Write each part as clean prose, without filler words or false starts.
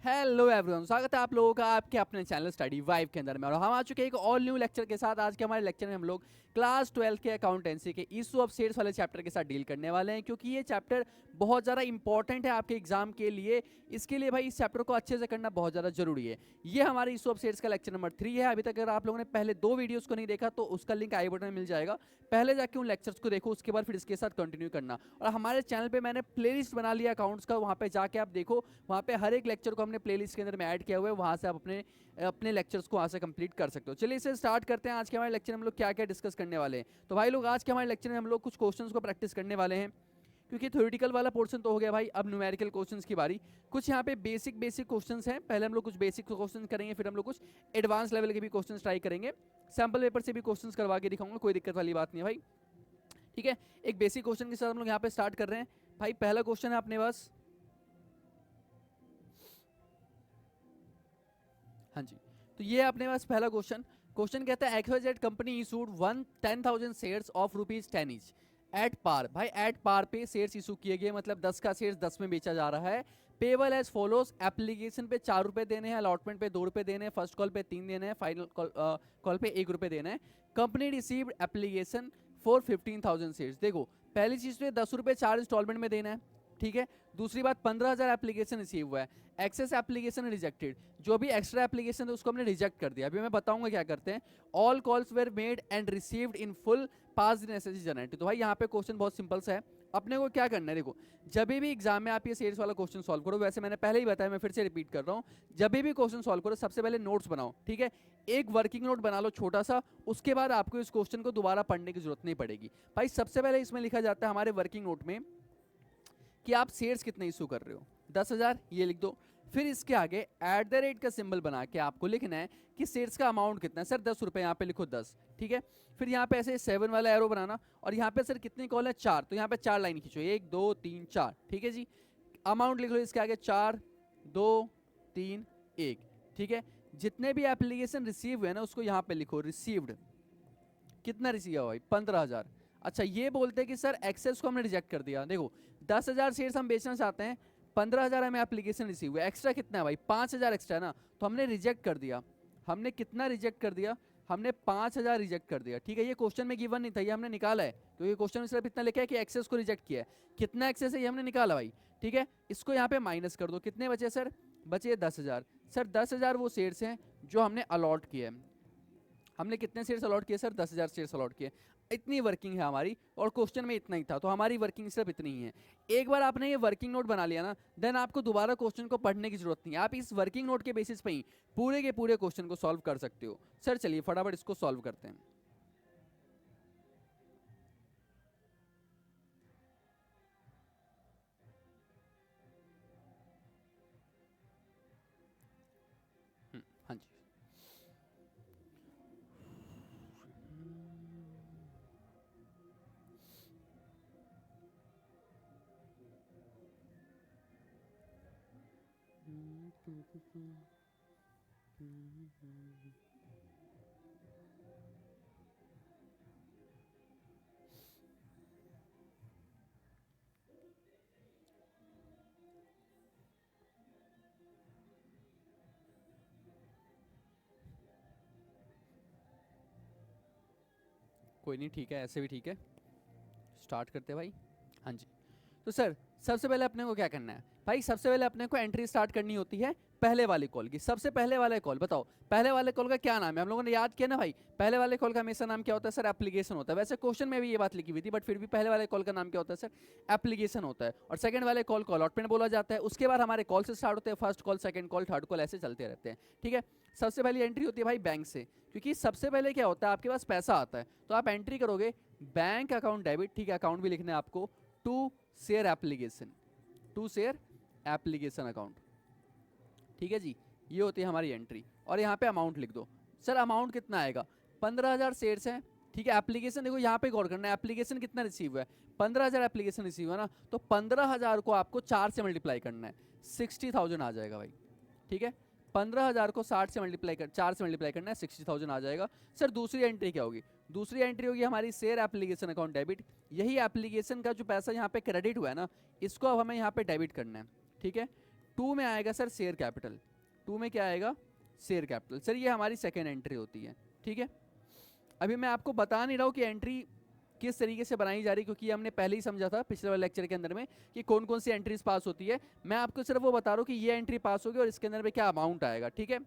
Hello everyone, स्वागत है आप लोगों का आपके अपने चैनल स्टडी वाइब के अंदर में। और हम आ चुके हैं एक ऑल न्यू लेक्चर के साथ। आज के हमारे लेक्चर में हम लोग क्लास 12 के अकाउंटेंसी के इशू ऑफ शेयर्स वाले चैप्टर के साथ डील करने वाले हैं, क्योंकि ये चैप्टर बहुत ज़्यादा इंपॉर्टेंट है आपके एग्जाम के लिए। इसके लिए भाई इस चैप्टर को अच्छे से करना बहुत ज़्यादा जरूरी है। ये हमारे इशू ऑफ शेयर्स का लेक्चर नंबर 3 है। अभी तक अगर आप लोगों ने पहले 2 वीडियोज़ को नहीं देखा तो उसका लिंक आई बटन में मिल जाएगा। पहले जाके उन लेक्चर्स को देखो, उसके बाद फिर इसके साथ कंटिन्यू करना। और हमारे चैनल पे मैंने प्लेलिस्ट बना लिया अकाउंट्स का, वहाँ पे जाके आप देखो। वहाँ पे हर एक लेक्चर को हमने प्लेलिस्ट के अंदर में ऐड किया हुआ है, वहाँ से आप अपने अपने लेक्चर्स को वहाँ से कंप्लीट कर सकते हो। चलिए इसे स्टार्ट करते हैं। आज के हमारे लेक्चर में हम लोग क्या क्या डिस्कस करने वाले हैं। तो भाई लोग, आज के हमारे लेक्चर में हम लोग कुछ क्वेश्चंस को प्रैक्टिस करने वाले हैं, क्योंकि थ्योरेटिकल वाला पोर्शन तो हो गया भाई। अब न्यूमेरिकल क्वेश्चंस की बारी। कुछ यहाँ पे बेसिक क्वेश्चंस हैं। पहले हम लोग कुछ बेसिक क्वेश्चन करेंगे, फिर हम लोग कुछ एडवांस लेवल के भी क्वेश्चन ट्राई करेंगे। सैम्पल पेपर से भी क्वेश्चन करवा के दिखाऊंगा, कोई दिक्कत वाली बात नहीं है भाई। ठीक है, एक बेसिक क्वेश्चन के साथ हम लोग यहाँ पे स्टार्ट कर रहे हैं। भाई पहला क्वेश्चन है अपने पास। हाँ जी, तो ये है अपने पास पहला क्वेश्चन। क्वेश्चन कहता है XYZ company issued 10,000 shares of ₹10 each at par. भाई एट पार पे शेयर्स इशू किए गए, मतलब 10 का शेयर्स 10 में बेचा जा रहा है। पेबल एज फॉलोज, एप्लीकेशन पे ₹4 देने हैं, अलॉटमेंट पे ₹2 देने हैं, फर्स्ट कॉल पे 3 देने हैं, फाइनल कॉल पे ₹1 देना है। Company received application for 15,000 shares. देखो, पहली चीज तो ₹10 4 इंस्टॉलमेंट में देना है, ठीक है। दूसरी बात, 15,000 एप्लीकेशन रिसीव हुआ है, एक्सेस एप्लीकेशन रिजेक्टेड। जो भी एक्स्ट्रा एप्लीकेशन है उसको हमने रिजेक्ट कर दिया। अभी मैं बताऊंगा क्या करते हैं। All calls were made and received in full, pass in SSC generated. तो भाई यहाँ पे क्वेश्चन बहुत सिंपल सा है। अपने को क्या करना है, देखो, जब भी एग्जाम में आप ये शेयर्स वाला क्वेश्चन सॉल्व करो, वैसे मैंने पहले ही बताया, मैं फिर से रिपीट कर रहा हूँ, जब भी क्वेश्चन सॉल्व करो सबसे पहले नोट्स बनाओ, ठीक है। एक वर्किंग नोट बना लो छोटा सा, उसके बाद आपको इस क्वेश्चन को दोबारा पढ़ने की जरूरत नहीं पड़ेगी। भाई सबसे पहले इसमें लिखा जाता है हमारे वर्किंग नोट में कि आप शेयर्स कितने इशू कर रहे हो, 10,000, ये लिख दो। फिर इसके आगे एट द रेट का सिंबल बना के आपको लिखना है कि शेयर्स का अमाउंट कितना है। सर ₹10, यहाँ पे लिखो 10, ठीक है। फिर यहाँ पे ऐसे 7 वाला एरो बनाना, और यहाँ पे सर कितनी कॉल है, 4, तो यहाँ पे 4 लाइन खींचो, 1 2 3 4, ठीक है जी। अमाउंट लिख लो इसके आगे 4 2 3 1, ठीक है। जितने भी एप्लीकेशन रिसीव हुए ना उसको यहाँ पे लिखो, रिसीव्ड कितना रिसीव हुआ भाई, 15,000। अच्छा, ये बोलते हैं कि सर एक्सेस को हमने रिजेक्ट कर दिया। देखो, 10,000 शेयर्स हम बेचना चाहते हैं, 15,000 हमें एप्लीकेशन रिसीव हुआ, एक्स्ट्रा कितना है भाई, 5,000 एक्स्ट्रा ना, तो हमने रिजेक्ट कर दिया। हमने कितना रिजेक्ट कर दिया, हमने 5,000 रिजेक्ट कर दिया, ठीक है। ये क्वेश्चन में गिवन नहीं था, ये हमने निकाला है, क्योंकि क्वेश्चन में सिर्फ इतना लिखा है कि एक्सेस को रिजेक्ट किया है। कितना एक्सेस है ये हमने निकाला भाई, ठीक है। इसको यहाँ पे माइनस कर दो, कितने बचे सर, बचे 10,000। सर 10,000 वो शेयर्स हैं जो हमने अलॉट किए हैं। हमने कितने शेयर्स अलॉट किए सर, 10,000 शेयर्स अलॉट किए। इतनी वर्किंग है हमारी, और क्वेश्चन में इतना ही था, तो हमारी वर्किंग सिर्फ इतनी ही है। एक बार आपने ये वर्किंग नोट बना लिया ना, देन आपको दोबारा क्वेश्चन को पढ़ने की जरूरत नहीं है। आप इस वर्किंग नोट के बेसिस पे ही पूरे के पूरे क्वेश्चन को सॉल्व कर सकते हो। सर चलिए फटाफट इसको सॉल्व करते हैं। हाँ जी, कोई नहीं, ठीक है, ऐसे भी ठीक है। स्टार्ट करते हैं भाई। हाँ जी, तो सर सबसे पहले अपने को क्या करना है भाई, सबसे पहले अपने को एंट्री स्टार्ट करनी होती है पहले वाली कॉल की। सबसे पहले वाले कॉल बताओ, पहले वाले कॉल का क्या नाम है, हम लोगों ने याद किया ना भाई। पहले वाले कॉल का हमेशा नाम क्या होता है सर, एप्लीकेशन होता है। वैसे क्वेश्चन में भी ये बात लिखी हुई थी, बट फिर भी पहले वाले कॉल का नाम क्या होता है सर, एप्लीकेशन होता है। और सेकंड वाले कॉल को अलॉटमेंट बोला जाता है। उसके बाद हमारे कॉल से स्टार्ट होते हैं, first call, second call, third call, ऐसे चलते रहते हैं, ठीक है। सबसे पहली एंट्री होती है भाई बैंक से, क्योंकि सबसे पहले क्या होता है, आपके पास पैसा आता है, तो आप एंट्री करोगे बैंक अकाउंट डेबिट, ठीक है, अकाउंट भी लिखना है आपको, to share application, to share application account, ठीक है जी। ये होती है हमारी एंट्री, और यहाँ पे अमाउंट लिख दो। सर अमाउंट कितना आएगा, 15,000 शेयर्स हैं, ठीक है। एप्लीकेशन देखो यहाँ पे गौर करना है, एप्लीकेशन कितना रिसीव हुआ है, 15,000 एप्लीकेशन रिसीव हुआ ना, तो 15,000 को आपको 4 से मल्टीप्लाई करना है, 60,000 आ जाएगा भाई, ठीक है। 15,000 को 60 से मल्टीप्लाई कर 4 से मल्टीप्लाई करना है, 60,000 आ जाएगा। सर दूसरी एंट्री क्या होगी, दूसरी एंट्री होगी हमारी शेयर एप्लीकेशन अकाउंट डेबिट। यही एप्लीकेशन का जो पैसा यहाँ पे क्रेडिट हुआ है ना, इसको अब हमें यहाँ पे डेबिट करना है, ठीक है। 2 में आएगा सर शेयर कैपिटल, 2 में क्या आएगा शेयर कैपिटल। सर ये हमारी सेकेंड एंट्री होती है, ठीक है। अभी मैं आपको बता नहीं रहा हूँ कि एंट्री किस तरीके से बनाई जा रही, क्योंकि हमने पहले ही समझा था पिछले वाले लेक्चर के अंदर में कि कौन कौन सी एंट्रीज पास होती है। मैं आपको सिर्फ वो बता रहा हूँ कि ये एंट्री पास होगी और इसके अंदर में क्या अमाउंट आएगा, ठीक है।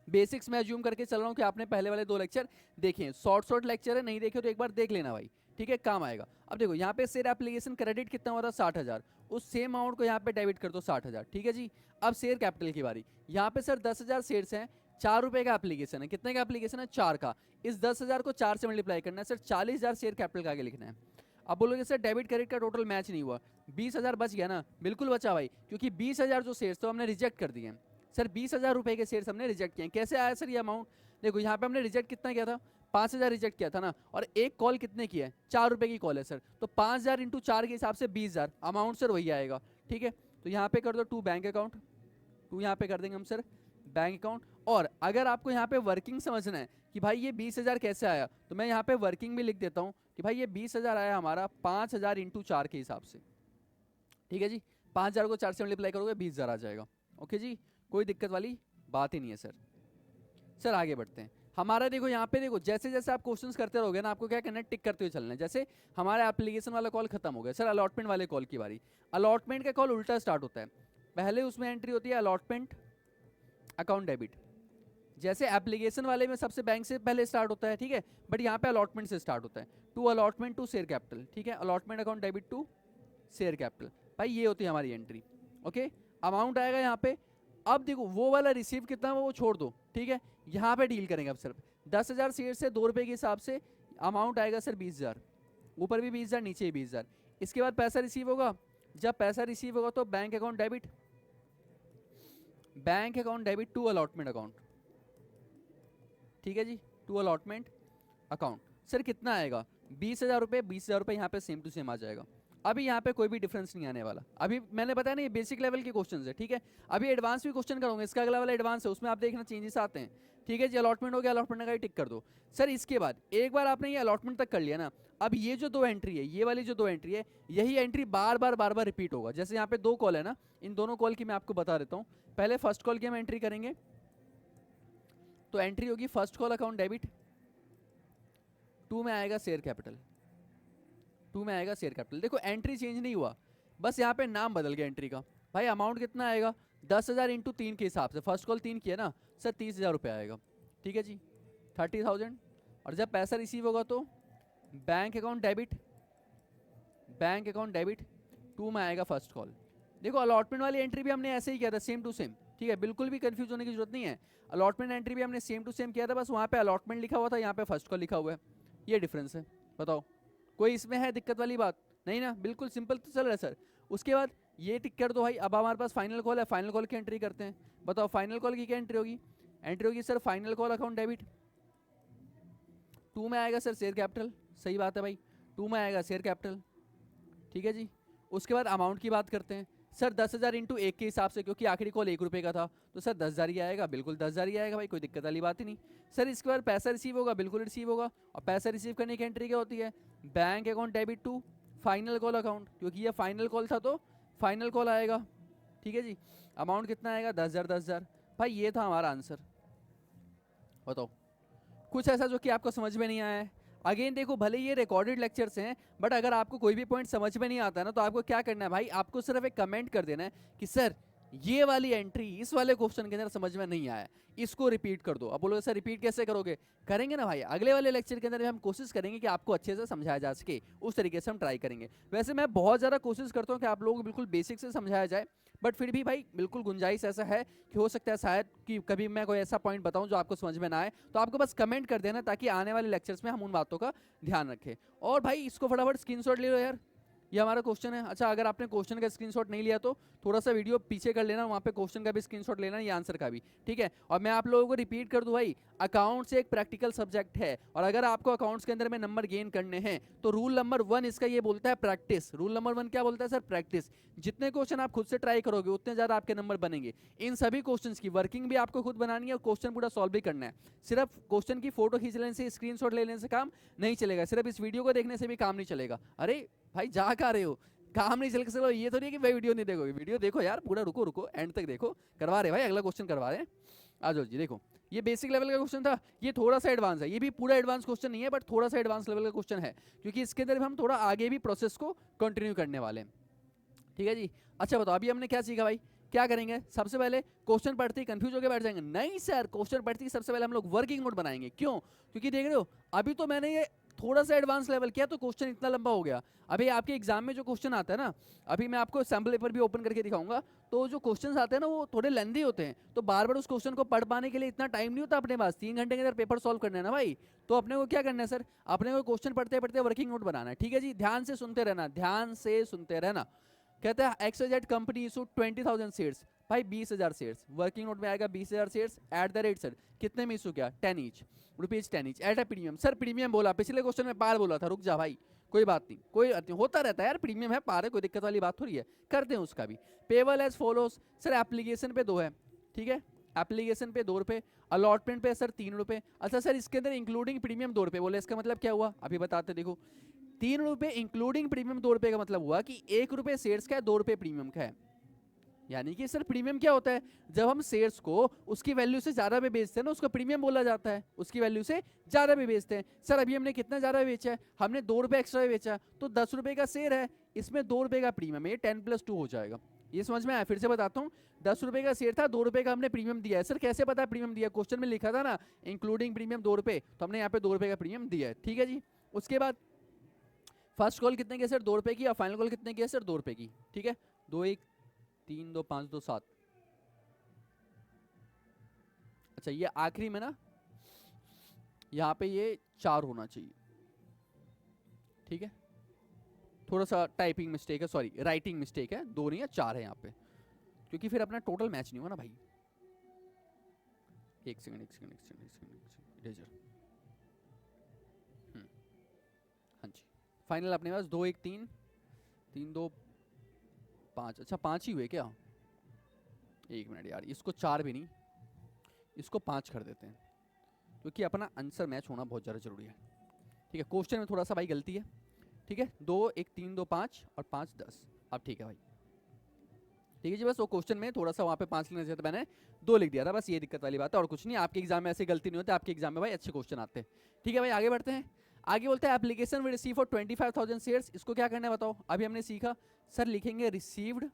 बेसिक्स में अज्यूम करके चल रहा हूँ कि आपने पहले वाले 2 लेक्चर देखे हैं, शॉर्ट लेक्चर है, नहीं देखे तो एक बार देख लेना भाई, ठीक है, काम आएगा। अब देखो यहाँ पे शेयर एप्लीकेशन क्रेडिट कितना हो रहा है 60,000, उस सेम अमाउंट को यहाँ पे डेबिट कर दो 60,000, ठीक है जी। अब शेयर कैपिटल की बारी, यहाँ पे सर 10,000 शेयर्स हैं, 4 रुपए का एप्लीकेशन है, कितने का एप्लीकेशन है 4 का, इस 10,000 को 4 से मल्टीप्लाई करना है सर, 40,000 शेयर कैपिटल का आगे लिखना है। अब बोलोगे सर डेबिट क्रेडिट का टोटल मैच नहीं हुआ, 20,000 बच गया ना, बिल्कुल बचा भाई, क्योंकि 20,000 जो शेयर्स थे हमने रिजेक्ट कर दिए हैं सर, 20,000 रुपए के शेयर्स हमने रिजेक्ट किए। कैसे आया सर ये अमाउंट, देखो यहाँ पे हमने रिजेक्ट कितना किया था 5,000 रिजेक्ट किया था ना, और एक कॉल कितने की है 4 रुपए की कॉल है सर, तो 5,000 इंटू 4 के हिसाब से 20,000 अमाउंट सर वही आएगा, ठीक है। तो यहाँ पे कर दो 2 बैंक अकाउंट, 2 यहाँ पे कर देंगे हम सर बैंक अकाउंट। और अगर आपको यहाँ पे वर्किंग समझना है कि भाई ये 20,000 कैसे आया, तो मैं यहाँ पे वर्किंग भी लिख देता हूँ कि भाई ये 20,000 आया हमारा 5,000 इंटू 4 के हिसाब से, ठीक है जी। 5,000 को 4 से मल्टीप्लाई करोगे 20,000 आ जाएगा, ओके जी, कोई दिक्कत वाली बात ही नहीं है सर। सर आगे बढ़ते हैं, हमारा देखो यहाँ पे देखो जैसे जैसे आप क्वेश्चंस करते रहोगे ना, आपको क्या करना है टिक करते हुए चलना है। जैसे हमारा एप्लीकेशन वाला कॉल खत्म हो गया सर, अलॉटमेंट वाले कॉल की बारी, अलॉटमेंट का कॉल उल्टा स्टार्ट होता है, पहले उसमें एंट्री होती है अलॉटमेंट अकाउंट डेबिट, जैसे एप्लीकेशन वाले में सबसे बैंक से पहले स्टार्ट होता है, ठीक है, बट यहाँ पे अलॉटमेंट से स्टार्ट होता है, to allotment to share capital, ठीक है, allotment account debit to share capital, भाई ये होती है हमारी एंट्री, ओके। अमाउंट आएगा यहाँ पे, अब देखो वो वाला रिसीव कितना वो छोड़ दो, ठीक है, यहाँ पे डील करेंगे अब सिर्फ 10,000 शेयर से 2 रुपए के हिसाब से अमाउंट आएगा सर 20,000, ऊपर भी 20,000 नीचे भी 20,000। इसके बाद पैसा रिसीव होगा, जब पैसा रिसीव होगा तो bank account debit, bank account debit to allotment account, ठीक है जी, टू अलॉटमेंट अकाउंट। सर कितना आएगा 20,000 रुपये, 20,000 रुपये यहाँ पे सेम टू सेम आ जाएगा। अभी यहाँ पे कोई भी डिफरेंस नहीं आने वाला, अभी मैंने बताया ना ये बेसिक लेवल के क्वेश्चन है, ठीक है। अभी एडवांस भी क्वेश्चन करूँगा, इसका अगला वाला एडवांस है, उसमें आप देखना चेंजेस आते हैं, ठीक है जी। अलॉटमेंट हो गया, अलॉटमेंट का टिक कर दो सर। इसके बाद एक बार आपने ये अलॉटमेंट तक कर लिया ना, अब ये जो 2 एंट्री है, ये वाली जो 2 एंट्री है, यही एंट्री बार बार रिपीट होगा। जैसे यहाँ पे 2 कॉल है ना, इन दोनों कॉल की मैं आपको बता देता हूँ। पहले फर्स्ट कॉल की हम एंट्री करेंगे, तो एंट्री होगी फर्स्ट कॉल अकाउंट डेबिट, 2 में आएगा शेयर कैपिटल, 2 में आएगा शेयर कैपिटल। देखो एंट्री चेंज नहीं हुआ, बस यहाँ पे नाम बदल गया एंट्री का। भाई अमाउंट कितना आएगा 10,000 इंटू 3 के हिसाब से, फर्स्ट कॉल 3 की है ना सर, 30,000 रुपये आएगा, ठीक है जी, 30,000। और जब पैसा रिसीव होगा तो bank account debit, bank account debit 2 में आएगा फर्स्ट कॉल। देखो अलॉटमेंट वाली एंट्री भी हमने ऐसे ही किया था, सेम टू सेम, ठीक है, बिल्कुल भी कंफ्यूज होने की जरूरत नहीं है। अलॉटमेंट एंट्री भी हमने सेम टू सेम किया था, बस वहाँ पे अलॉटमेंट लिखा हुआ था, यहाँ पे फर्स्ट कॉल लिखा हुआ है, ये डिफरेंस है। बताओ कोई इसमें है दिक्कत वाली बात नहीं ना, बिल्कुल सिंपल तो चल रहा है सर। उसके बाद ये टिक कर दो भाई। अब हमारे पास फाइनल कॉल है, फाइनल कॉल की एंट्री करते हैं। बताओ फाइनल कॉल की क्या एंट्री होगी, एंट्री होगी sir final call account debit, 2 में आएगा सर शेयर कैपिटल, सही बात है भाई, 2 में आएगा शेयर कैपिटल, ठीक है जी। उसके बाद अमाउंट की बात करते हैं सर, 10,000 इंटू 1 के हिसाब से, क्योंकि आखिरी कॉल 1 रुपये का था, तो सर 10,000 ही आएगा, बिल्कुल 10,000 ही आएगा भाई, कोई दिक्कत वाली बात ही नहीं। सर इसके बाद पैसा रिसीव होगा, बिल्कुल रिसीव होगा, और पैसा रिसीव करने की एंट्री क्या होती है, bank account debit to final call account, क्योंकि ये फाइनल कॉल था तो फाइनल कॉल आएगा, ठीक है जी। अमाउंट कितना आएगा 10,000 10,000, भाई ये था हमारा आंसर। बताओ कुछ ऐसा जो कि आपको समझ में नहीं आया है। अगेन देखो भले ये रिकॉर्डेड लेक्चर्स हैं, बट अगर आपको कोई भी पॉइंट समझ में नहीं आता ना, तो आपको क्या करना है भाई, आपको सिर्फ एक कमेंट कर देना है कि सर ये वाली एंट्री इस वाले क्वेश्चन के अंदर समझ में नहीं आया, इसको रिपीट कर दो। अब बोलोगे सर रिपीट कैसे करोगे, करेंगे ना भाई, अगले वाले लेक्चर के अंदर हम कोशिश करेंगे कि आपको अच्छे से समझाया जा सके, उस तरीके से हम ट्राई करेंगे। वैसे मैं बहुत ज़्यादा कोशिश करता हूँ कि आप लोगों को बिल्कुल बेसिक से समझाया जाए, बट फिर भी भाई बिल्कुल गुंजाइश ऐसा है कि हो सकता है शायद कि कभी मैं कोई ऐसा पॉइंट बताऊं जो आपको समझ में ना आए, तो आपको बस कमेंट कर देना, ताकि आने वाले लेक्चर्स में हम उन बातों का ध्यान रखें। और भाई इसको फटाफट स्क्रीनशॉट ले लो यार, ये हमारा क्वेश्चन है। अच्छा अगर आपने क्वेश्चन का स्क्रीनशॉट नहीं लिया तो थोड़ा सा वीडियो पीछे कर लेना, वहाँ पे क्वेश्चन का भी स्क्रीनशॉट लेना, ये आंसर का भी, ठीक है। और मैं आप लोगों को रिपीट कर दूं भाई, अकाउंट्स एक प्रैक्टिकल सब्जेक्ट है, और अगर आपको अकाउंट्स के अंदर में नंबर गेन करने हैं तो रूल नंबर 1 इसका ये बोलता है प्रैक्टिस। रूल नंबर 1 क्या बोलता है सर, प्रैक्टिस। जितने क्वेश्चन आप खुद से ट्राई करोगे उतने ज़्यादा आपके नंबर बनेंगे। इन सभी क्वेश्चन की वर्किंग भी आपको खुद बनानी है और क्वेश्चन पूरा सॉल्व भी करना है। सिर्फ क्वेश्चन की फोटो खींच लेने से, स्क्रीनशॉट ले लेने से काम नहीं चलेगा, सिर्फ इस वीडियो को देखने से भी काम नहीं चलेगा। अरे भाई जा कर रहे हो, काम नहीं चल के चलो, ये तो नहीं कि भाई वीडियो नहीं देखोगे, वीडियो देखो यार पूरा, रुको रुको एंड तक देखो। करवा रहे भाई, अगला क्वेश्चन करवा रहे हैं। आ जाओ जी, देखो ये बेसिक लेवल का क्वेश्चन था, ये थोड़ा सा एडवांस है, ये भी पूरा एडवांस क्वेश्चन नहीं है बट थोड़ा सा एडवांस लेवल का क्वेश्चन है, क्योंकि इसके अंदर हम थोड़ा आगे भी प्रोसेस को कंटिन्यू करने वाले हैं। ठीक है जी। अच्छा बताओ अभी हमने क्या सीखा भाई, क्या करेंगे सबसे पहले, क्वेश्चन पढ़ते ही कंफ्यूज होकर बैठ जाएंगे, नहीं सर क्वेश्चन पढ़ते ही सबसे पहले हम लोग वर्किंग नोट बनाएंगे। क्यों? क्योंकि देख रहे हो अभी तो मैंने ये थोड़ा सा एडवांस लेवल किया तो क्वेश्चन इतना लंबा हो गया। अभी आपके एग्जाम में जो क्वेश्चन आता है ना, अभी मैं आपको सैम्पल पेपर भी ओपन करके दिखाऊंगा, तो जो क्वेश्चंस आते हैं ना वो थोड़े लेंदी होते हैं, तो बार बार उस क्वेश्चन को पढ़ पाने के लिए इतना टाइम नहीं होता अपने पास। 3 घंटे के अंदर पेपर सॉल्व करना है ना भाई, तो अपने को क्या करना है सर, अपने को क्वेश्चन पढ़ते पढ़ते वर्किंग नोट बनाना है। ठीक है जी, ध्यान से सुनते रहना, ध्यान से सुनते रहना। कहता है XYZ कंपनी इशू 20,000 शेयर्स, भाई 20,000 शेयर्स, वर्किंग नोट में आएगा 20,000 shares at the rate sir कितने में इशू किया, 10 each rupees 10 each at a premium. Sir premium बोला, पिछले क्वेश्चन में पार बोला था, रुक जा भाई कोई बात नहीं, कोई बात नहीं, होता रहता है यार, प्रीमियम है पार है, कोई दिक्कत वाली बात थोड़ी है, करते हैं उसका भी। Payable as follows, sir application पे 2 है, ठीक है, एप्लीकेशन पे 2 रुपये, अलॉटमेंट पे सर 3 रुपये। अच्छा सर इसके अंदर इंक्लूडिंग प्रीमियम 2 रुपये बोले, इसका मतलब क्या हुआ अभी बताते, देखो 3 रुपये इंक्लूडिंग प्रीमियम 2 रुपये का मतलब हुआ कि 1 रुपये शेयर्स का है, 2 रुपये प्रीमियम का है। यानी कि सर प्रीमियम क्या होता है, जब हम शेयर्स को उसकी वैल्यू से ज्यादा में बेचते हैं ना, उसको प्रीमियम बोला जाता है, उसकी वैल्यू से ज्यादा में बेचते हैं। सर अभी हमने कितना ज्यादा बेचा है, हमने 2 रुपये एक्स्ट्रा बेचा, तो 10 रुपये का शेयर है, इसमें 2 रुपये का प्रीमियम है, ये 10+2 हो जाएगा। ये समझ में आया? फिर से बताता हूँ, 10 रुपये का शेयर था, 2 रुपये का हमने प्रीमियम दिया है। सर कैसे पता प्रीमियम दिया, क्वेश्चन में लिखा था ना इंक्लूडिंग प्रीमियम 2 रुपये, तो हमने यहाँ पे 2 रुपये का प्रीमियम दिया है। ठीक है जी। उसके बाद फर्स्ट कॉल कितने की है सर, 2 रुपये की, और फाइनल कॉल कितने की है सर, 2 रुपये की। ठीक है, 2 1 3 2 5 2 7। अच्छा ये आखिरी में ना यहाँ पे ये 4 होना चाहिए। ठीक है, थोड़ा सा टाइपिंग मिस्टेक है, सॉरी राइटिंग मिस्टेक है, 2 नहीं है 4 है यहाँ पे, क्योंकि फिर अपना टोटल मैच नहीं हुआ ना भाई। एक सेकंड इरेजर। हाँ जी, फाइनल अपने पास 2 1 3 3 2 5। अच्छा 5 ही हुए क्या, एक मिनट यार, इसको 4 भी नहीं, इसको 5 कर देते हैं, क्योंकि अपना आंसर मैच होना बहुत ज़्यादा जरूरी है। ठीक है, क्वेश्चन में थोड़ा सा भाई गलती है। ठीक है, 2 1 3 2 5 और 5 10। अब ठीक है भाई, ठीक है जी, बस वो क्वेश्चन में थोड़ा सा वहाँ पे 5 लिखना चाहिए था, मैंने 2 लिख दिया था, बस ये दिक्कत वाली बात है और कुछ नहीं। आपके एग्जाम में ऐसी गलती नहीं होती, आपके एग्जाम में भाई अच्छे क्वेश्चन आते हैं। ठीक है भाई, आगे बढ़ते हैं। आगे बोलते हैं application will receive for 25,000 shares, इसको क्या करना है बताओ। अभी हमने सीखा सर, लिखेंगे रिसीव्ड,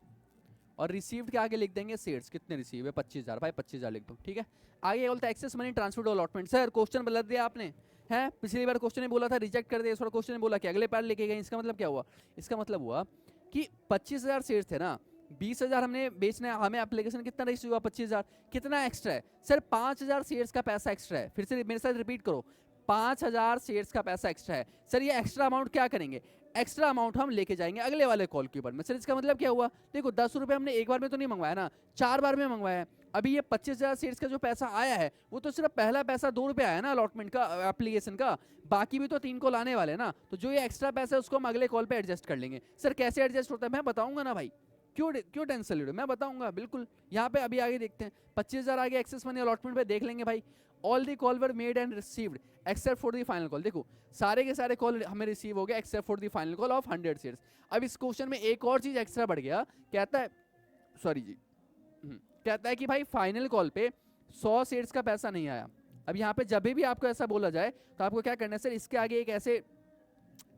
और रिसीव्ड के आगे लिख देंगे शेयर्स, कितने रिसीव है 25,000, भाई 25,000 लिख दो। ठीक है, आगे बोलता है excess money transfer allotment. Sir question बदल दिया आपने, है पिछली बार क्वेश्चन ने बोला था रिजेक्ट कर दिया, इस बार क्वेश्चन ने बोला कि अगले बार लेके गए। इसका मतलब क्या हुआ, इसका मतलब हुआ कि 25,000 शेयर्स थे ना, 20,000 हमने बेचना है, हमें एप्लीकेशन कितना रिसीव हुआ 25,000, कितना एक्स्ट्रा है सर, 5,000 शेयर्स का पैसा एक्स्ट्रा है। फिर से मेरे साथ रिपीट करो, 5,000 शेयर्स का पैसा एक्स्ट्रा है। सर ये एक्स्ट्रा अमाउंट क्या करेंगे, एक्स्ट्रा अमाउंट हम लेके जाएंगे अगले वाले कॉल के ऊपर में। सर इसका मतलब क्या हुआ, देखो 10 रुपये हमने एक बार में तो नहीं मंगवाया ना, 4 बार में मंगवाया है। अभी ये 25,000 शेयर्स का जो पैसा आया है, वो तो सिर्फ पहला पैसा 2 रुपये आया ना अलॉटमेंट का, एप्लीकेशन का, बाकी भी तो 3 कॉल आने वाले ना, तो जो ये एक्स्ट्रा पैसा है उसको हम अगले कॉल पे एडजस्ट कर लेंगे। सर कैसे एडजस्ट होता है मैं बताऊंगा ना भाई, क्यों टेंशन ले रहे हो, मैं बताऊंगा बिल्कुल। यहाँ पे अभी आगे देखते हैं, 25,000 आगे एक्सेस मनी अलॉटमेंट पे देख लेंगे भाई। All the call were made and received except for the final call, देखो सारे के सारे कॉल हमें रिसीव हो गए except for the final call of 100 shares. अब इस क्वेश्चन में एक और चीज एक्स्ट्रा बढ़ गया, कहता है सॉरी जी, कहता है कि भाई फाइनल कॉल पे 100 शेयर्स का पैसा नहीं आया। अब यहाँ पे जब भी आपको ऐसा बोला जाए तो आपको क्या करना है सर, इसके आगे एक ऐसे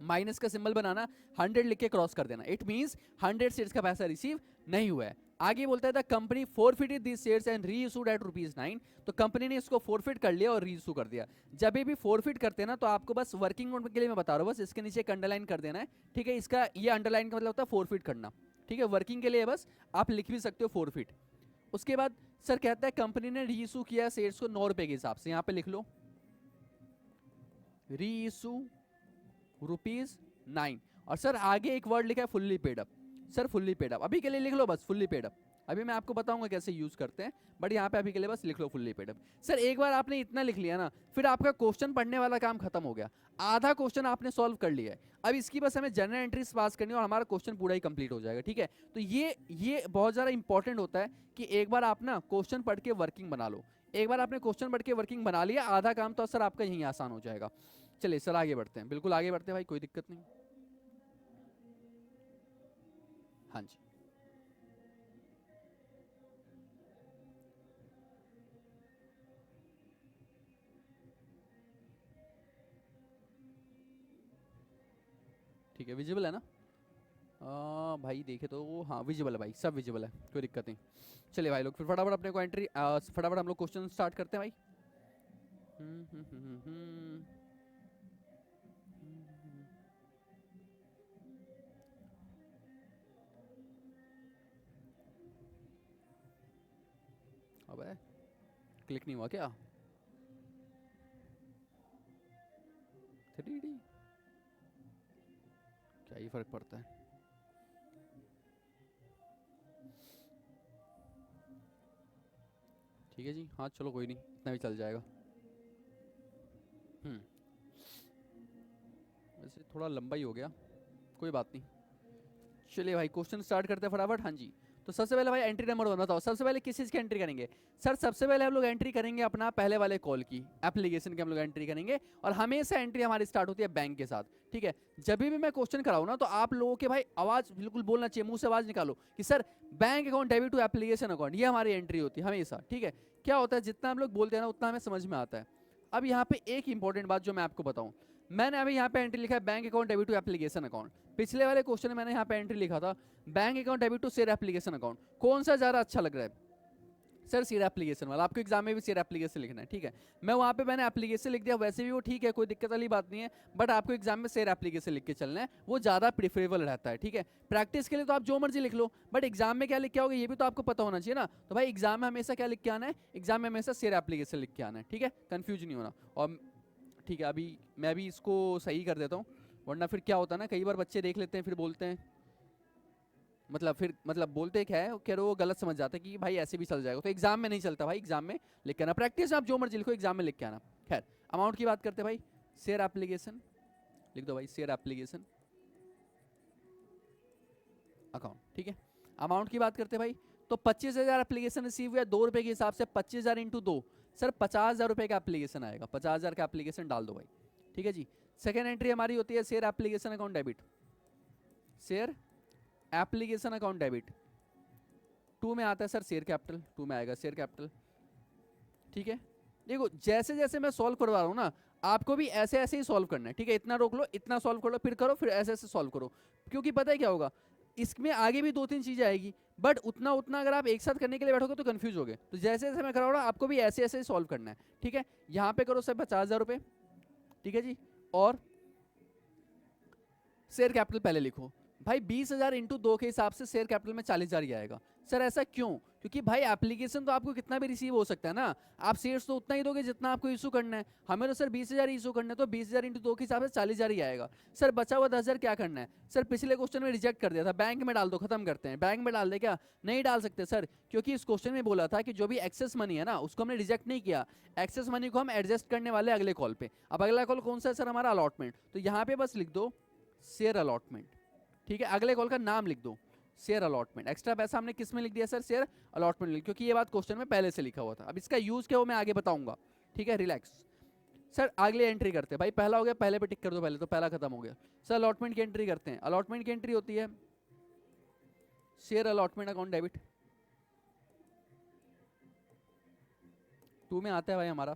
माइनस का सिंबल बनाना, 100 लिख के क्रॉस कर देना, इट मींस 100 शेयर्स का पैसा रिसीव नहीं हुआ है। आगे बोलता है the company forfeited this shares and reissued at ₹9, तो कंपनी ने इसको फॉरफिट कर लिया और रीइशू कर दिया। जब भी फॉरफिट करते हैं ना, तो आपको बस वर्किंग नोट के लिए मैं बता रहा हूँ, बस इसके नीचे एक अंडरलाइन कर देना है। ठीक है, इसका ये अंडरलाइन का मतलब होता है फॉरफिट करना। ठीक है, वर्किंग के लिए बस आप लिख भी सकते हो फॉरफिट। उसके बाद सर कहता है कंपनी ने रीइशू किया शेयर्स को 9 रुपए के हिसाब से, यहाँ पे लिख लो रीइशू ₹9, और सर आगे एक वर्ड लिखा है fully paid up. Sir fully paid up अभी के लिए लिख लो बस, फुल्ली पेड अप। अभी मैं आपको बताऊंगा कैसे यूज करते हैं, बट यहाँ पे अभी के लिए बस लिख लो फुल्ली पेड अप। सर एक बार आपने इतना लिख लिया ना, फिर आपका क्वेश्चन पढ़ने वाला काम खत्म हो गया, आधा क्वेश्चन आपने सॉल्व कर लिया है। अब इसकी बस हमें जनरल एंट्रीज पास करनी है और हमारा क्वेश्चन पूरा ही कंप्लीट हो जाएगा। ठीक है, तो ये बहुत ज़्यादा इंपॉर्टेंट होता है कि एक बार आप ना क्वेश्चन पढ़ के वर्किंग बना लो। एक बार आपने क्वेश्चन पढ़ के वर्किंग बना लिया, आधा काम तो सर आपका यहीं आसान हो जाएगा। चलिए सर आगे बढ़ते हैं, बिल्कुल आगे बढ़ते हैं भाई, कोई दिक्कत नहीं। हाँ जी। ठीक है, विजिबल है ना? भाई देखे तो हाँ विजिबल है भाई, सब विजिबल है, कोई दिक्कत नहीं। चलिए भाई लोग फिर फटाफट अपने को एंट्री, फटाफट हम लोग क्वेश्चन स्टार्ट करते हैं भाई। हम्म, हम्म, हम्म, हम्म, हम्म, अबे क्लिक नहीं हुआ क्या? 3D क्या ही फर्क पड़ता है। ठीक है जी, हाँ चलो कोई नहीं, इतना भी चल जाएगा। हम्म, वैसे थोड़ा लंबा ही हो गया, कोई बात नहीं। चलिए भाई क्वेश्चन स्टार्ट करते हैं फटाफट। हाँ जी, तो सबसे पहले भाई एंट्री नंबर 1 बताओ, सबसे पहले किस चीज़ की एंट्री करेंगे? सर सबसे पहले हम लोग एंट्री करेंगे अपना पहले वाले कॉल की, एप्लीकेशन की हम लोग एंट्री करेंगे। और हमेशा एंट्री हमारी स्टार्ट होती है बैंक के साथ, ठीक है? जब भी मैं क्वेश्चन कराऊँ ना तो आप लोगों के भाई आवाज़ बिल्कुल बोलना चाहिए, मुंह से आवाज़ निकालो कि sir bank account debit to application account, ये हमारी एंट्री होती है हमेशा, ठीक है? क्या होता है, जितना हम लोग बोलते हैं ना उतना हमें समझ में आता है। अब यहाँ पे एक इंपॉर्टेंट बात जो मैं आपको बताऊँ, मैंने अभी यहाँ पे एंट्री लिखा है bank account debit to application account. पिछले वाले क्वेश्चन में मैंने यहाँ पे एंट्री लिखा था bank account debit to share application account. कौन सा ज़्यादा अच्छा लग रहा है? सर शेयर एप्लीकेशन वाला। आपको एग्जाम में भी शेयर एप्लीकेशन लिखना है, ठीक है? मैं वहाँ पे मैंने एप्लीकेशन लिख दिया, वैसे भी वो ठीक है, कोई दिक्कत वाली बात नहीं है, बट आपको एग्जाम में शेयर एप्लीकेशन लिख के चलना है, वो ज़्यादा प्रिफरेबल रहता है, ठीक है? प्रैक्टिस के लिए तो आप जो मर्जी लिख लो, बट एग्जाम में क्या लिख के आओगे ये भी तो आपको पता होना चाहिए ना। तो भाई एग्जाम में हमेशा क्या लिख के आना है? एग्जाम में हमेशा शेयर एप्लीकेशन लिख के आना है, ठीक है? कन्फ्यूज नहीं होना। और ठीक है, अभी मैं भी इसको सही कर देता हूँ, वरना फिर क्या होता है ना, कई बार बच्चे देख लेते हैं फिर बोलते हैं, मतलब फिर मतलब बोलते क्या है, कह रहे वो गलत समझ जाते हैं कि भाई ऐसे भी चल जाएगा, तो एग्जाम में नहीं चलता भाई, एग्जाम में लिख के आना। प्रैक्टिस आप जो मर्जी लिखो, एग्जाम में लिख के आना। खैर अमाउंट की बात करते हैं भाई, शेयर एप्लीकेशन लिख दो भाई, शेयर एप्लीकेशन अकाउंट, ठीक है? अमाउंट की बात करते हैं भाई, तो 25,000 एप्लीकेशन रिसीव हुआ, 2 रुपये के हिसाब से 25,000 इंटू 2, सर 50,000 रुपये का एप्लीकेशन आएगा। 50,000 का एप्लीकेशन डाल दो भाई, ठीक है जी? सेकेंड एंट्री हमारी होती है share application account debit, share application account debit. 2 में आता है सर शेयर कैपिटल, 2 में आएगा शेयर कैपिटल, ठीक है? देखो जैसे जैसे मैं सॉल्व करवा रहा हूँ ना, आपको भी ऐसे ऐसे ही सॉल्व करना है, ठीक है? इतना रोक लो, इतना सॉल्व कर लो, फिर करो, फिर ऐसे ऐसे सॉल्व करो। क्योंकि पता है क्या होगा, इसमें आगे भी 2-3 चीजें आएगी, बट उतना उतना अगर आप एक साथ करने के लिए बैठोगे तो कंफ्यूज होगे। तो जैसे जैसे मैं करा रहा हूँ आपको भी ऐसे ऐसे सॉल्व करना है, ठीक है? यहाँ पे करो सर 50,000 रुपये, ठीक है जी? और शेयर कैपिटल पहले लिखो भाई, 20,000 इंटू 2 के हिसाब से शेयर कैपिटल में 40,000 ही आएगा। सर ऐसा क्यों? क्योंकि भाई एप्लीकेशन तो आपको कितना भी रिसीव हो सकता है ना, आप शेयर्स तो उतना ही दोगे जितना आपको इशू करना है। हमें तो सर 20,000 इशू करना है, तो 20,000 इंटू 2 के हिसाब से 40,000 ही आएगा। सर बचा हुआ 10,000 क्या करना है? सर पिछले क्वेश्चन में रिजेक्ट कर दिया था, बैंक में डाल दो, खत्म करते हैं। बैंक में डाल दे क्या? नहीं डाल सकते सर, क्योंकि इस क्वेश्चन में बोला था कि जो भी एक्सेस मनी है ना उसको हमने रिजेक्ट नहीं किया, एक्सेस मनी को हम एडजस्ट करने वाले अगले कॉल पे। अब अगला कॉल कौन सा है सर? हमारा अलॉटमेंट। तो यहाँ पे बस लिख दो शेयर अलॉटमेंट, ठीक है? अगले कॉल का नाम लिख दो शेयर अलॉटमेंट। एक्स्ट्रा पैसा हमने किस में लिख दिया सर? शेयर अलॉटमेंट, क्योंकि ये बात क्वेश्चन में पहले से लिखा हुआ था। अब इसका यूज क्या हो मैं आगे बताऊंगा, ठीक है? रिलैक्स। सर अगले एंट्री करते हैं भाई, पहला हो गया, पहले पे टिक कर दो, पहले तो पहला खत्म हो गया। सर अलॉटमेंट की एंट्री करते हैं। अलॉटमेंट की एंट्री होती है शेयर अलॉटमेंट अकाउंट डेबिट, 2 में आता है भाई हमारा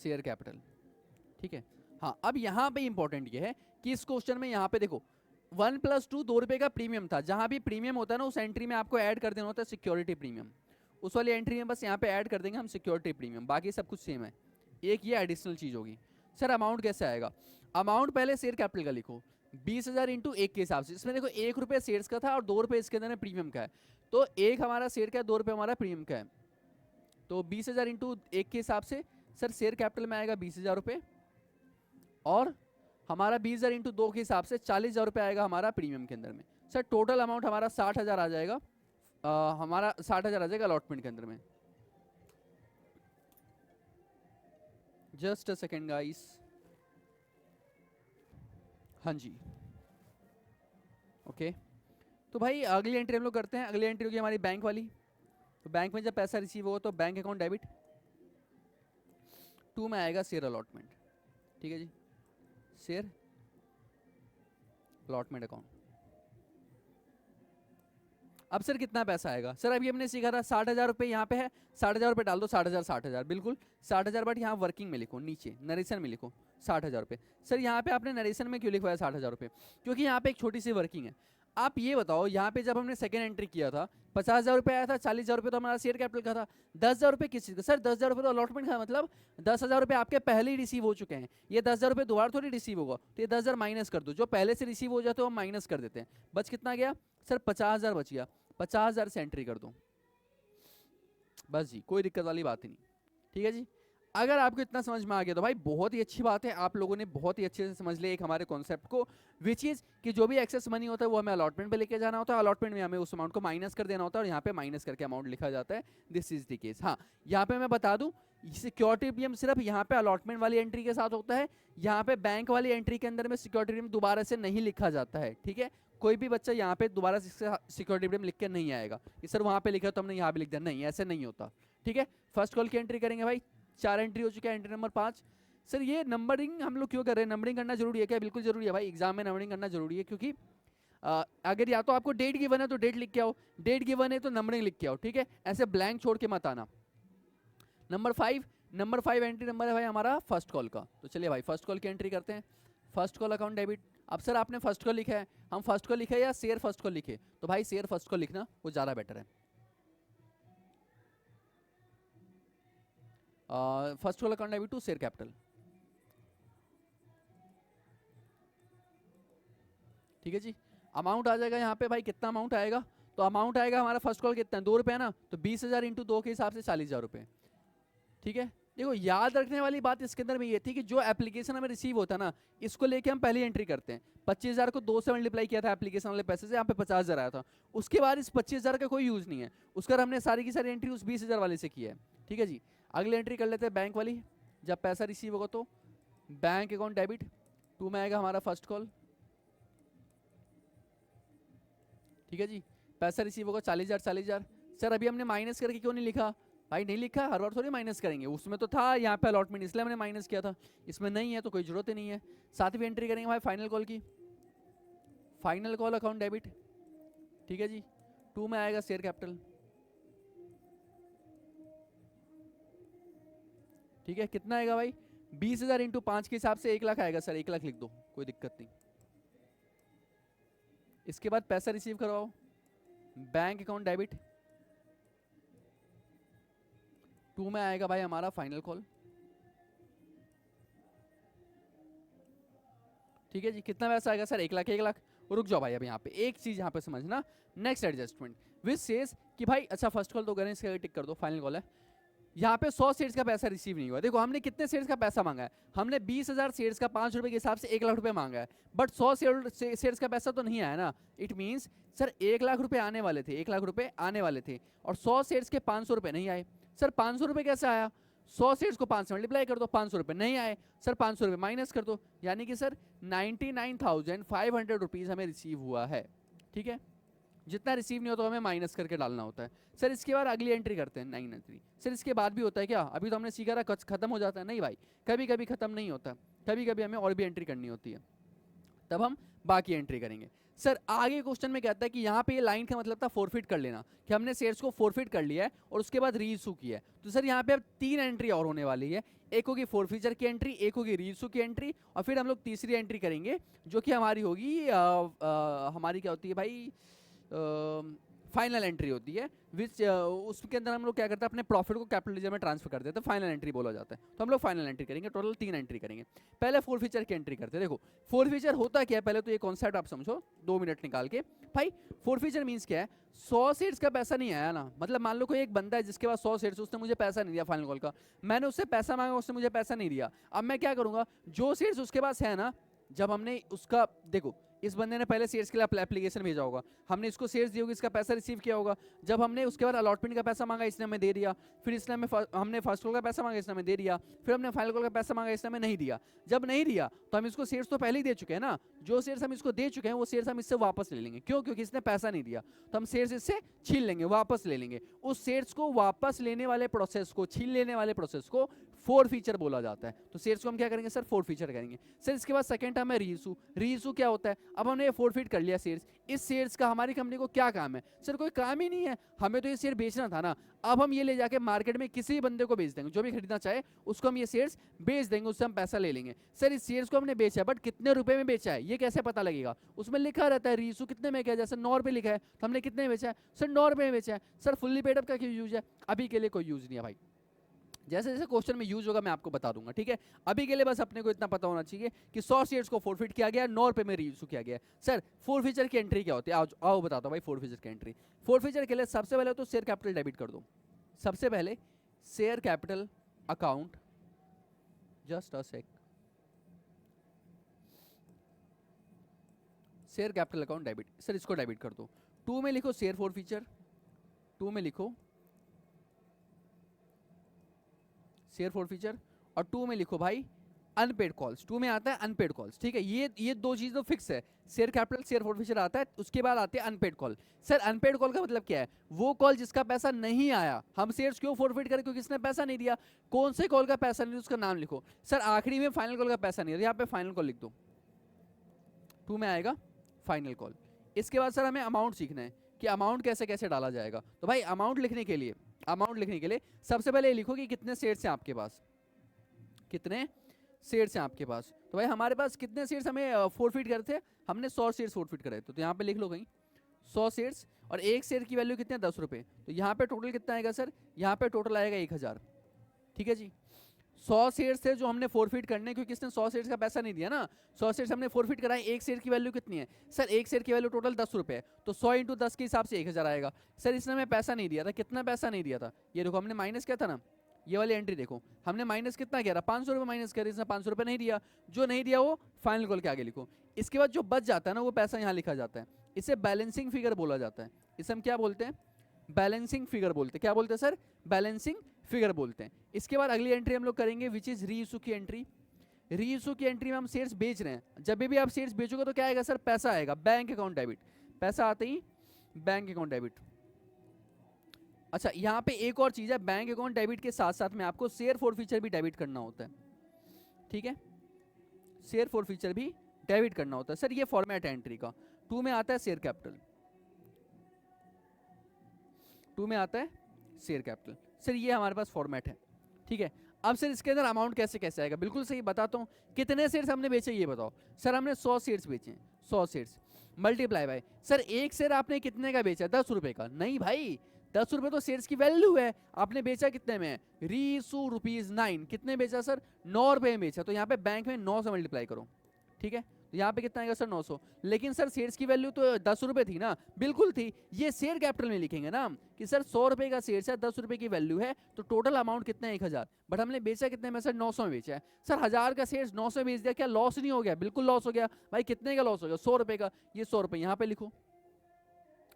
शेयर कैपिटल, ठीक है? हाँ अब यहाँ पे इंपॉर्टेंट ये है कि इस क्वेश्चन में यहाँ पे देखो 1+2 2 रुपए का प्रीमियम था। जहां भी प्रीमियम होता है ना उस एंट्री में आपको ऐड कर देना होता है सिक्योरिटी प्रीमियम। उस वाली एंट्री में बस यहाँ पे ऐड कर देंगे हम सिक्योरिटी प्रीमियम, बाकी सब कुछ सेम है, एक ये एडिशनल चीज होगी। सर अमाउंट कैसे आएगा? अमाउंट पहले शेयर कैपिटल का लिखो, 20,000 इंटू 1 के हिसाब से। इसमें देखो 1 रुपये शेयर्स का था और 2 रुपये इसके अंदर प्रीमियम का है, तो 1 हमारा शेयर का है, 2 रुपये हमारा प्रीमियम का है। तो 20,000 इंटू 1 के हिसाब से सर शेयर कैपिटल में आएगा 20,000 रुपये, और हमारा 20,000 इंटू 2 के हिसाब से 40,000 रुपये आएगा हमारा प्रीमियम के अंदर में। सर टोटल अमाउंट हमारा 60,000 आ जाएगा, हमारा 60,000 आ जाएगा अलॉटमेंट के अंदर में। Just a second guys. हाँ जी ओके, तो भाई अगली एंट्री हम लोग करते हैं। अगली एंट्री होगी हमारी बैंक वाली। तो बैंक में जब पैसा रिसीव होगा तो बैंक अकाउंट डेबिट, 2 में आएगा शेयर अलॉटमेंट, ठीक है जी? शेयर अलॉटमेंट अकाउंट, अब सर कितना पैसा आएगा? सर अभी हमने सीखा था 60,000 रुपये यहाँ पे है, 60,000 रुपये डाल दो, 60,000 60,000 बिल्कुल 60,000, बट यहाँ वर्किंग में लिखो, नीचे नरेशन में लिखो 60,000 रुपये। सर यहाँ पे आपने नरेशन में क्यों लिखवाया 60,000 रुपये? क्योंकि यहाँ पे एक छोटी सी वर्किंग है। आप ये बताओ, यहाँ पे जब हमने सेकंड एंट्री किया था 50,000 रुपये आया था, 40,000 रुपये तो हमारा शेयर कैपिटल का था, 10,000 रुपये किस चीज़ का? सर 10,000 रुपये तो अलॉटमेंट का, मतलब 10,000 रुपये आपके पहले ही रिसीव हो चुके हैं, ये 10,000 रुपये दोबारा थोड़ी रिसीव होगा, तो ये 10,000 माइनस कर दो, जो पहले से रिसीव हो जाते हो हम माइनस कर देते हैं। बच कितना गया सर? 50,000 बच गया, 50,000 से एंट्री कर दो, बस जी, कोई दिक्कत वाली बात ही नहीं। ठीक है जी, अगर आपको इतना समझ में आ गया तो भाई बहुत ही अच्छी बात है, आप लोगों ने बहुत ही अच्छे से समझ लिया एक हमारे कॉन्सेप्ट को, विच इज कि जो भी एक्सेस मनी होता है वो हमें अलॉटमेंट पे लेके जाना होता है, अलॉटमेंट में हमें उस अमाउंट को माइनस कर देना होता है, और यहाँ पे माइनस करके अमाउंट लिखा जाता है। This is the case. हाँ, यहाँ पे मैं बता दूं, सिक्योरिटी प्रीमियम सिर्फ यहाँ पे अलॉटमेंट वाली एंट्री के साथ होता है, यहाँ पे बैंक वाली एंट्री के अंदर में सिक्योरिटी प्रीमियम दोबारा से नहीं लिखा जाता है। ठीक है, कोई भी बच्चा यहाँ पे दोबारा सिक्योरिटी प्रीमियम लिख के नहीं आएगा कि सर वहाँ पे लिखा तो हमने यहाँ भी लिख दिया, नहीं, ऐसे नहीं होता। ठीक है, फर्स्ट कॉल की एंट्री करेंगे भाई, 4 एंट्री हो चुकी है, एंट्री नंबर 5। सर ये नंबरिंग हम लोग क्यों कर रहे हैं? नंबरिंग करना जरूरी है क्या? बिल्कुल जरूरी है भाई, एग्जाम में नंबरिंग करना जरूरी है, क्योंकि अगर या तो आपको डेट गिवन है तो डेट लिख के आओ, डेट गिवन है तो नंबरिंग लिख के आओ। ठीक है, ऐसे ब्लैंक छोड़ के मत आना। नंबर 5 एंट्री नंबर है भाई हमारा फर्स्ट कॉल का, तो चलिए भाई फर्स्ट कॉल की एंट्री करते हैं। First call account debit. अब सर आपने फर्स्ट कॉल लिखा है, हम फर्स्ट कॉल लिखे या शेयर फर्स्ट कॉल लिखे? तो भाई शेयर फर्स्ट कॉल लिखना वो ज़्यादा बेटर है। First call account debit to share capital. ठीक है जी, अमाउंट आ जाएगा यहाँ पे भाई, कितना अमाउंट आएगा? तो अमाउंट आएगा हमारा फर्स्ट कॉल कितना है? 2 रुपये ना, तो 20,000 इंटू 2 के हिसाब से 40,000 रुपये। ठीक है, देखो याद रखने वाली बात इसके अंदर में ये थी कि जो एप्लीकेशन हमें रिसीव होता है ना, इसको लेके हम पहली एंट्री करते हैं। 25,000 को 2 से मल्टीप्लाई किया था एप्लीकेशन वाले पैसे से, यहाँ पे 50,000 आया था। उसके बाद इस 25,000 का कोई यूज नहीं है, उसका हमने सारी की सारी एंट्री उस 20,000 वाले से की है। ठीक है जी, अगली एंट्री कर लेते हैं बैंक वाली। जब पैसा रिसीव होगा तो बैंक अकाउंट डेबिट 2 में आएगा हमारा फर्स्ट कॉल। ठीक है जी, पैसा रिसीव होगा 40,000। सर अभी हमने माइनस करके क्यों नहीं लिखा? भाई नहीं लिखा, हर बार थोड़ी माइनस करेंगे, उसमें तो था यहाँ पे अलॉटमेंट, इसलिए हमने माइनस किया था, इसमें नहीं है तो कोई जरूरत ही नहीं है। 7वीं एंट्री करेंगे भाई फाइनल कॉल की, फाइनल कॉल अकाउंट डेबिट। ठीक है जी, 2 में आएगा शेयर कैपिटल। ठीक है, कितना आएगा भाई? 20,000 इंटू 5 के हिसाब से 1 लाख आएगा। सर 1 लाख लिख दो, कोई दिक्कत नहीं। इसके बाद पैसा रिसीव करवाओ, बैंक अकाउंट डेबिट 2 में आएगा भाई हमारा फाइनल कॉल। ठीक है जी, कितना पैसा आएगा? सर 1 लाख 1 लाख। रुक जाओ भाई, अब यहाँ पे एक चीज यहाँ पे समझना, नेक्स्ट एडजस्टमेंट विच सेज कि भाई अच्छा फर्स्ट कॉल तो करें, इसके टिक कर दो, फाइनल कॉल है। यहाँ पे 100 शेयर्स का पैसा रिसीव नहीं हुआ। देखो हमने कितने शेयर्स का पैसा मांगा है? हमने 20,000 शेयर्स का 5 रुपए के हिसाब से 1 लाख रुपए मांगा है, बट 100 शेयर्स का पैसा तो नहीं आया ना। इट मीन्स सर 1 लाख रुपए आने वाले थे, 1 लाख रुपए आने वाले थे, और 100 शेयर्स के 500 रुपए नहीं आए। सर 500 रुपए कैसे आया? 100 शेयर्स को 5 से मल्टीप्लाई कर दो, 500 रुपए नहीं आए। सर 500 रुपए माइनस कर दो, यानी कि सर 99,500 रुपीज़ हमें रिसीव हुआ है। ठीक है, जितना रिसीव नहीं होता तो हमें माइनस करके डालना होता है। सर इसके बाद अगली एंट्री करते हैं 9 एंट्री। सर इसके बाद भी होता है क्या? अभी तो हमने सीखा था खत्म हो जाता है, नहीं भाई, कभी कभी खत्म नहीं होता, कभी कभी हमें और भी एंट्री करनी होती है, तब हम बाकी एंट्री करेंगे। सर आगे क्वेश्चन में कहता है कि यहाँ पे ये लाइन का मतलब था फॉरफिट कर लेना, कि हमने शेयर्स को फॉरफिट कर लिया है और उसके बाद रीइशू किया है। तो सर यहाँ पे अब 3 एंट्री और होने वाली है, एक होगी फॉरफिचर की एंट्री, एक होगी रीइशू की एंट्री, और फिर हम लोग तीसरी एंट्री करेंगे जो कि हमारी होगी हमारी क्या होती है भाई, फाइनल एंट्री होती है, विच उसके अंदर हम लोग क्या करते हैं, अपने प्रॉफिट को कैपिटल लेजर में ट्रांसफर कर देते हैं, फाइनल एंट्री बोला जाता है। तो हम लोग फाइनल एंट्री करेंगे, टोटल 3 एंट्री करेंगे। पहले फॉरफिचर की एंट्री करते हैं। देखो फॉरफिचर होता क्या है, पहले तो ये कॉन्सेप्ट आप समझो 2 मिनट निकाल के। भाई फॉरफिचर मीन्स क्या है? 100 शेयर्स का पैसा नहीं आया ना, मतलब मान लो कोई एक बंदा है जिसके पास 100 शेयर्स, उसने मुझे पैसा नहीं दिया फाइनल कॉल का, मैंने उससे पैसा मांगा, उसने मुझे पैसा नहीं दिया। अब मैं क्या करूंगा, जो शेयर्स उसके पास है ना, जब हमने उसका, देखो इस बंदे ने पहले शेयर्स के लिए एप्लीकेशन भेजा होगा, हमने इसको शेयर्स दिए होगी, इसका पैसा रिसीव किया होगा। जब हमने उसके बाद अलॉटमेंट का पैसा मांगा, इसने हमें दे दिया, फिर इसने हमें हमने फर्स्ट कॉल का पैसा मांगा, इसने हमें दे दिया, फिर हमने फाइनल कॉल का पैसा मांगा, इसने हमें नहीं दिया। जब नहीं दिया तो हम इसको शेयर्स तो पहले ही दे चुके हैं ना, जो शेयर्स हम इसको दे चुके हैं वो शेयर्स हम इससे वापस ले लेंगे। क्यों? क्योंकि इसने पैसा नहीं दिया, तो हम शेयर्स इससे छीन लेंगे, वापस ले लेंगे। उस शेयर्स को वापस लेने वाले प्रोसेस को, छीन लेने वाले प्रोसेस को फोर फीचर बोला जाता है। तो शेयर्स को हम क्या करेंगे सर, फोर फीचर करेंगे। सर इसके बाद सेकंड टर्म है रीइशू। रीइशू क्या होता है, अब हमने ये फोरफीट कर लिया शेयर्स, इस शेयर्स का हमारी कंपनी को क्या काम है सर, कोई काम ही नहीं है, हमें तो ये शेयर बेचना था ना। अब हम ये ले जाके मार्केट में किसी भी बंदे को बेच देंगे, जो भी खरीदना चाहे उसको हम ये शेयर्स बेच देंगे, उससे हम पैसा ले लेंगे। सर इस शेयर्स को हमने बेचा है, बट कितने रुपए में बेचा है ये कैसे पता लगेगा, उसमें लिखा रहता है रीइशू कितने में किया, जैसे 9 रुपए लिखा है तो हमने कितने में बेचा है सर, 9 रुपए में बेचा है। सर फुल्ली पेड अप का क्यों यूज है, अभी के लिए कोई यूज नहीं है भाई, जैसे जैसे क्वेश्चन में यूज होगा मैं आपको बता दूंगा, ठीक है। अभी के लिए बस अपने को इतना पता होना चाहिए कि 100 शेयर्स को फोरफिट किया गया, 9 रुपए में रीइशू किया गया। सर फोर फीचर की एंट्री क्या होती है, आओ बताता हूँ भाई फोर फीचर की एंट्री। फोर फीचर के लिए सबसे पहले तो शेयर कैपिटल डेबिट कर दो, सबसे पहले share capital account, just a sec, share capital account debit, sir इसको डेबिट कर दो। 2 में लिखो शेयर फोर फीचर, 2 में लिखो शेयर फोर फीचर, और 2 में लिखो भाई अनपेड कॉल्स, 2 में आता है अनपेड कॉल्स, ठीक है। ये दो चीज तो फिक्स है, share capital share forfeiture आता है, उसके बाद आते हैं unpaid call. Sir unpaid call का मतलब क्या है, वो कॉल जिसका पैसा नहीं आया, हम शेयर्स क्यों फोरफिट करें, क्योंकि किसने पैसा नहीं दिया, कौन से कॉल का पैसा नहीं, उसका नाम लिखो। सर आखिरी में फाइनल कॉल का पैसा नहीं है, यहाँ पे फाइनल कॉल लिख दो, 2 में आएगा फाइनल कॉल। इसके बाद सर हमें अमाउंट सीखना है कि अमाउंट कैसे कैसे डाला जाएगा। तो भाई अमाउंट लिखने के लिए सबसे पहले लिखो कि कितने शेयर्स हैं आपके पास, कितने शेयर्स हैं आपके पास। तो भाई हमारे पास कितने शेयर्स हमें फोरफिट करे थे, हमने 100 शेयर्स फोरफिट करे थे, तो यहाँ पे लिख लो कहीं 100 शेयर्स, और एक शेयर की वैल्यू कितने 10 रुपये, तो यहाँ पे टोटल कितना आएगा सर, यहाँ पे टोटल आएगा 1000, ठीक है जी। 100 शेयर्स थे जो हमने फोरफिट करने, क्योंकि इसने 100 शेयर्स का पैसा नहीं दिया ना, 100 शेयर्स हमने फोरफिट कराए, एक शेयर की वैल्यू कितनी है सर, एक शेयर की वैल्यू टोटल 10 रुपये है, तो 100 इंटू 10 के हिसाब से 1000 आएगा। सर इसने हमें पैसा नहीं दिया था, कितना पैसा नहीं दिया था, ये देखो हमने माइनस किया था ना, ये वाली एंट्री देखो, हमने माइनस कितना किया था, 500 रुपये माइनस किया, इसने 500 रुपये नहीं दिया, जो नहीं दिया वो फाइनल कॉल के आगे लिखो। इसके बाद जो बच जाता है ना वो पैसा यहाँ लिखा जाता है, इसे बैलेंसिंग फिगर बोला जाता है, इसे हम क्या बोलते हैं, बैलेंसिंग फिगर बोलते हैं। क्या बोलते हैं सर, बैलेंसिंग फिगर बोलते हैं। इसके बाद अगली एंट्री हम लोग करेंगे विच इज रीइशू की एंट्री। रीइशू की एंट्री में हम शेयर्स बेच रहे हैं, जब भी आप शेयर्स बेचोगे तो क्या आएगा सर, पैसा आएगा, बैंक अकाउंट डेबिट, पैसा आते ही बैंक अकाउंट डेबिट। अच्छा यहाँ पे एक और चीज है, बैंक अकाउंट डेबिट के साथ साथ में आपको शेयर फोर फीचर भी डेबिट करना होता है, ठीक है, शेयर फोर फीचर भी डेबिट करना होता है। सर ये फॉर्मेट है एंट्री का। 2 में आता है शेयर कैपिटल, 2 में आता है शेयर कैपिटल, सर ये हमारे पास फॉर्मेट है, ठीक है। अब सर इसके अंदर अमाउंट कैसे कैसे आएगा, बिल्कुल सही बताता हूँ। कितने शेयर्स हमने बेचे ये बताओ, सर हमने 100 शेयर्स बेचे, 100 शेयर्स मल्टीप्लाई बाय, सर एक शेयर आपने कितने का बेचा, 10 रुपए का, नहीं भाई 10 रुपए तो शेयर्स की वैल्यू है, आपने बेचा कितने में, रीइशू ₹9, कितने बेचा सर, 9 रुपए में बेचा, तो यहाँ पे बैंक में 9 से मल्टीप्लाई करो, ठीक है, तो यहाँ पे कितना आएगा सर 900। लेकिन सर शेयर्स की वैल्यू तो 10 रुपए थी ना, बिल्कुल थी, ये शेयर कैपिटल में लिखेंगे ना कि सर 100 रुपए का शेयर है, 10 रुपए की वैल्यू है, तो टोटल अमाउंट कितना है 1000, बट हमने बेचा कितने में सर 900 में बेचा है। सर 1000 का शेयर 900 में बेच दिया, क्या लॉस नहीं हो गया, बिल्कुल लॉस हो गया भाई, कितने का लॉस हो गया, 100 रुपए का, ये 100 रुपए यहाँ पे लिखो,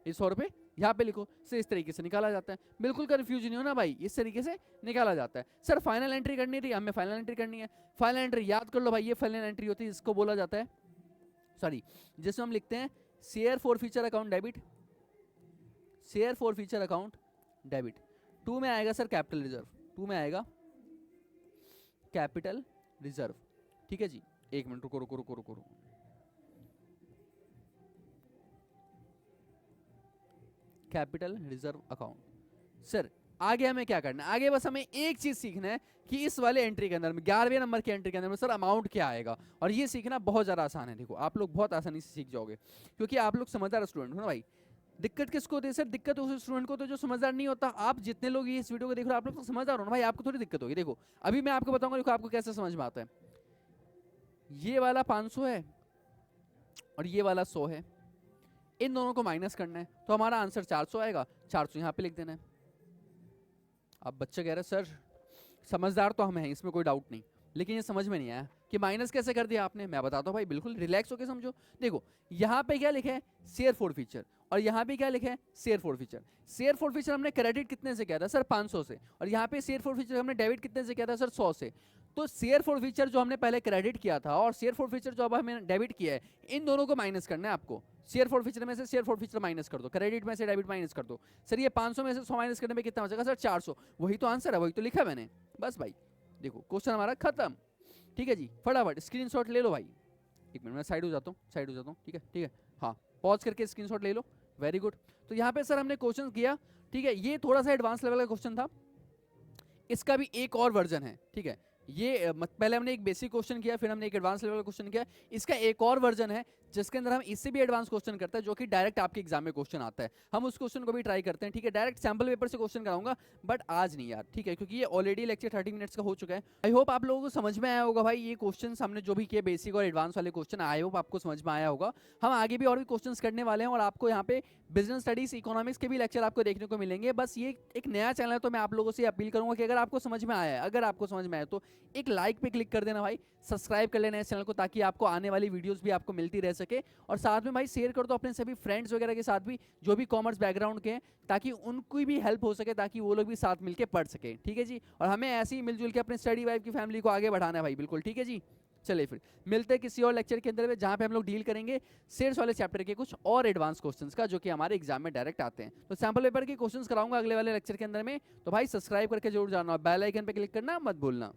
ये 100 रुपए यहाँ पे लिखो। सर इस तरीके से निकाला जाता है, बिल्कुल कंफ्यूज नहीं हो ना भाई, इस तरीके से निकाला जाता है। सर फाइनल एंट्री करनी थी, हमें फाइनल एंट्री करनी है, फाइनल एंट्री याद कर लो भाई, ये फाइनल एंट्री होती है, इसको बोला जाता है, सॉरी जिसमें हम लिखते हैं share four feature account debit, share four feature account debit. 2 में आएगा सर कैपिटल रिजर्व, 2 में आएगा कैपिटल रिजर्व, ठीक है जी। एक मिनट रुको रुको रुको रुको रुको, कैपिटल रिजर्व अकाउंट। सर आगे हमें क्या करना है, आगे बस हमें एक चीज सीखना है कि इस वाले एंट्री के अंदर में 11वें नंबर की एंट्री के अंदर में सर अमाउंट क्या आएगा, और ये सीखना बहुत ज़्यादा आसान है। देखो आप लोग बहुत आसानी से सीख जाओगे, क्योंकि आप लोग समझदार स्टूडेंट हो ना भाई। दिक्कत किसको होती है सर, दिक्कत उस स्टूडेंट को तो जो समझदार नहीं होता। आप जितने लोग इस वीडियो को देख रहे हो आप लोग तो समझदार हो ना भाई, आपको थोड़ी दिक्कत होगी। देखो अभी मैं आपको बताऊंगा, देखो आपको कैसे समझ में आता है। ये वाला 500 है और ये वाला 100 है, इन दोनों को माइनस करना है, तो हमारा आंसर 400 आएगा, 400 यहाँ पे लिख देना है। अब बच्चे कह रहे सर समझदार तो हम हैं, इसमें कोई डाउट नहीं, लेकिन ये समझ में नहीं आया कि माइनस कैसे कर दिया आपने। मैं बताता हूँ भाई, बिल्कुल रिलैक्स होकर समझो। देखो यहाँ पे क्या लिखा है, शेयर फोर फीचर, और यहाँ पे क्या लिखा है, share four feature. Share four feature हमने क्रेडिट कितने से किया था सर, 500 से, और यहाँ पे शेयर फोर फीचर हमने डेबिट कितने से किया था सर, 100 से। तो शेयर फोर फीचर जो हमने पहले क्रेडिट किया था और शेयर फोर फीचर जो अब हमें डेबिट किया है, इन दोनों को माइनस करना है आपको। शेयर फोर फीचर में से शेयर फोर फीचर माइनस कर दो, क्रेडिट में से डेबिट माइनस कर दो। सर ये 500 में से 100 माइनस करने में कितना बचेगा सर, 400। वही तो आंसर है, वही तो लिखा है मैंने, बस भाई देखो क्वेश्चन हमारा खत्म। ठीक है जी, फटाफट स्क्रीनशॉट ले लो भाई। एक मिनट मैं साइड हो जाता हूँ, ठीक है ठीक है। हाँ, पॉज करके स्क्रीनशॉट ले लो, वेरी गुड। तो यहाँ पे सर हमने क्वेश्चन किया, ठीक है, ये थोड़ा सा एडवांस लेवल का क्वेश्चन था, इसका भी एक और वर्जन है, ठीक है। ये पहले हमने एक बेसिक क्वेश्चन किया, फिर हमने एक एडवांस लेवल का क्वेश्चन किया, इसका एक और वर्जन है जिसके अंदर हम इससे भी एडवांस क्वेश्चन करते हैं, जो कि डायरेक्ट आपके एग्जाम में क्वेश्चन आता है। हम उस क्वेश्चन को भी ट्राई करते हैं, ठीक है। डायरेक्ट सैंपल पेपर से क्वेश्चन कराऊंगा, बट आज नहीं यार, ठीक है, क्योंकि ये ऑलरेडी लेक्चर 30 मिनट्स का हो चुका है। आई होप आप लोगों को समझ में आया होगा भाई, ये क्वेश्चन हमने जो भी किए बेसिक और एडवांस वाले क्वेश्चन, आई होप आपको समझ में आया होगा। हम आगे भी और भी क्वेश्चन करने वाले हैं, और आपको यहाँ पे बिजनेस स्टडीज, इकोनॉमिक्स के भी लेक्चर आपको देखने को मिलेंगे। बस ये एक नया चैनल है, तो मैं आप लोगों से अपील करूंगा कि अगर आपको समझ में आया है, अगर आपको समझ में आया तो एक लाइक पे क्लिक कर देना भाई, सब्सक्राइब कर लेना इस चैनल को, ताकि आपको आने वाली वीडियोस भी आपको मिलती रह सके। और साथ में भाई शेयर कर दो अपने सभी फ्रेंड्स वगैरह के साथ भी, जो भी कॉमर्स बैकग्राउंड के हैं, ताकि उनको भी हेल्प हो सके, ताकि वो लोग भी साथ मिलके पढ़ सके, ठीक है जी। और हमें ऐसे ही मिलजुल के अपने स्टडी वाइफ की फैमिली को आगे बढ़ाना है भाई, बिल्कुल ठीक है जी। चलिए फिर मिलते हैं किसी और लेक्चर के अंदर में, जहां पे हम लोग डील करेंगे शेयर्स वाले चैप्टर के कुछ और एडवांस क्वेश्चंस का, जो कि हमारे एग्जाम में डायरेक्ट आते हैं। तो सैंपल पेपर के क्वेश्चंस कराऊंगा अगले वाले लेक्चर के अंदर में, तो भाई सब्सक्राइब करके जरूर जाना, बेल आइकन पे क्लिक करना मत भूलना।